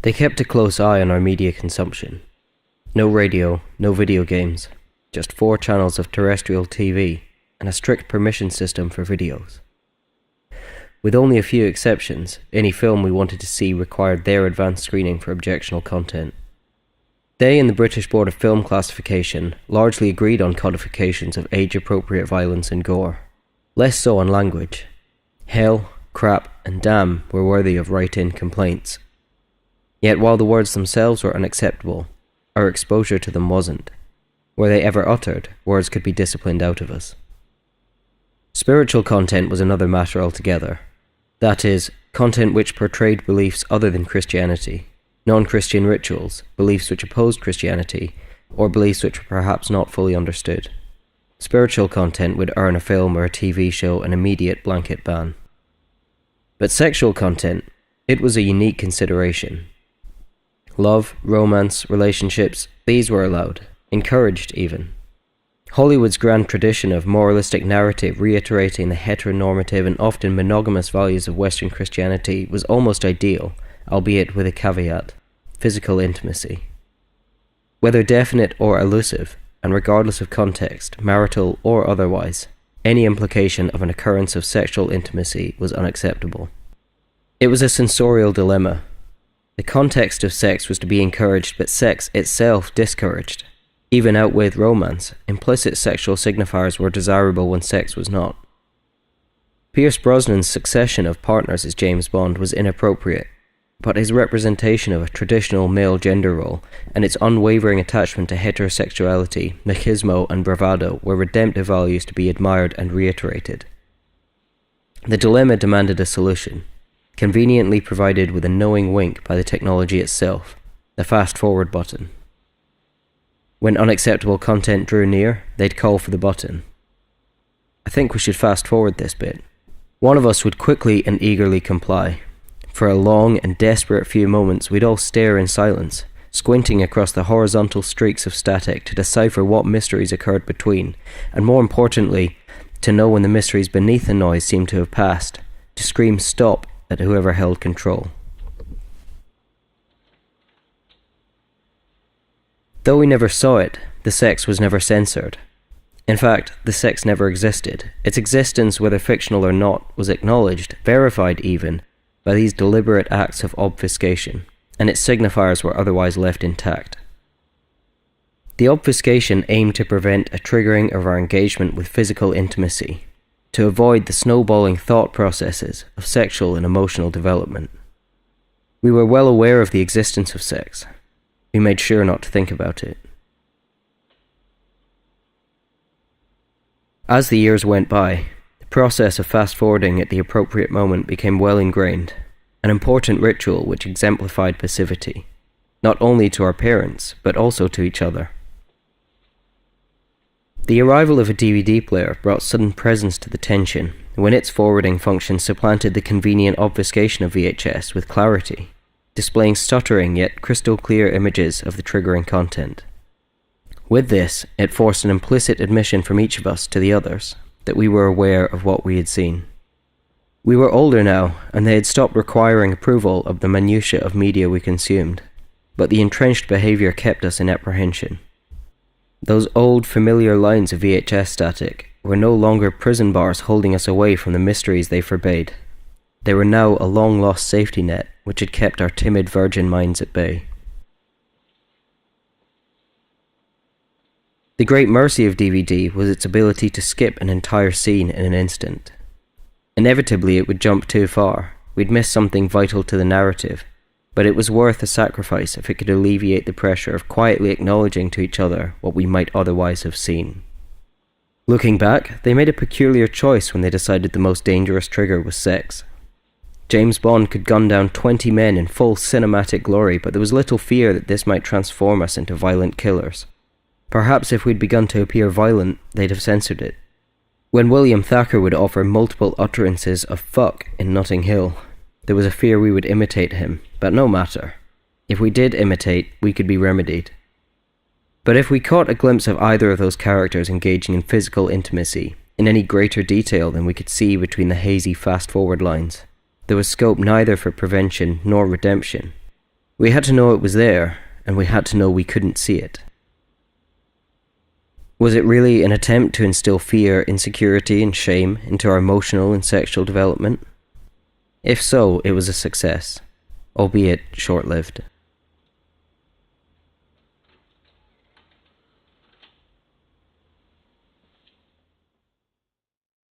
They kept a close eye on our media consumption. No radio, no video games, just 4 channels of terrestrial TV and a strict permission system for videos. With only a few exceptions, any film we wanted to see required their advanced screening for objectionable content. They and the British Board of Film Classification largely agreed on codifications of age-appropriate violence and gore, less so on language. Hell, crap, and damn were worthy of write-in complaints. Yet while the words themselves were unacceptable, our exposure to them wasn't. Were they ever uttered, words could be disciplined out of us. Spiritual content was another matter altogether. That is, content which portrayed beliefs other than Christianity, non-Christian rituals, beliefs which opposed Christianity, or beliefs which were perhaps not fully understood. Spiritual content would earn a film or a TV show an immediate blanket ban. But sexual content, it was a unique consideration. Love, romance, relationships, these were allowed, encouraged even. Hollywood's grand tradition of moralistic narrative reiterating the heteronormative and often monogamous values of Western Christianity was almost ideal, albeit with a caveat: physical intimacy. Whether definite or elusive, and regardless of context, marital or otherwise, any implication of an occurrence of sexual intimacy was unacceptable. It was a sensorial dilemma. The context of sex was to be encouraged, but sex itself discouraged. Even out with romance, implicit sexual signifiers were desirable when sex was not. Pierce Brosnan's succession of partners as James Bond was inappropriate, but his representation of a traditional male gender role and its unwavering attachment to heterosexuality, machismo and bravado were redemptive values to be admired and reiterated. The dilemma demanded a solution, conveniently provided with a knowing wink by the technology itself, the fast-forward button. When unacceptable content drew near, they'd call for the button. I think we should fast-forward this bit. One of us would quickly and eagerly comply. For a long and desperate few moments, we'd all stare in silence, squinting across the horizontal streaks of static to decipher what mysteries occurred between, and more importantly, to know when the mysteries beneath the noise seemed to have passed, to scream stop at whoever held control. Though we never saw it, the sex was never censored. In fact, the sex never existed. Its existence, whether fictional or not, was acknowledged, verified even, by these deliberate acts of obfuscation, and its signifiers were otherwise left intact. The obfuscation aimed to prevent a triggering of our engagement with physical intimacy, to avoid the snowballing thought processes of sexual and emotional development. We were well aware of the existence of sex. We made sure not to think about it. As the years went by, the process of fast-forwarding at the appropriate moment became well ingrained, an important ritual which exemplified passivity, not only to our parents, but also to each other. The arrival of a DVD player brought sudden presence to the tension, when its forwarding function supplanted the convenient obfuscation of VHS with clarity, displaying stuttering yet crystal clear images of the triggering content. With this, it forced an implicit admission from each of us to the others that we were aware of what we had seen. We were older now, and they had stopped requiring approval of the minutiae of media we consumed, but the entrenched behaviour kept us in apprehension. Those old familiar lines of VHS static were no longer prison bars holding us away from the mysteries they forbade. They were now a long-lost safety net which had kept our timid virgin minds at bay. The great mercy of DVD was its ability to skip an entire scene in an instant. Inevitably it would jump too far, we'd miss something vital to the narrative, but it was worth a sacrifice if it could alleviate the pressure of quietly acknowledging to each other what we might otherwise have seen. Looking back, they made a peculiar choice when they decided the most dangerous trigger was sex. James Bond could gun down 20 men in full cinematic glory, but there was little fear that this might transform us into violent killers. Perhaps if we'd begun to appear violent, they'd have censored it. When William Thacker would offer multiple utterances of fuck in Notting Hill, there was a fear we would imitate him, but no matter. If we did imitate, we could be remedied. But if we caught a glimpse of either of those characters engaging in physical intimacy, in any greater detail than we could see between the hazy fast-forward lines, there was scope neither for prevention nor redemption. We had to know it was there, and we had to know we couldn't see it. Was it really an attempt to instill fear, insecurity, and shame into our emotional and sexual development? If so, it was a success, albeit short-lived.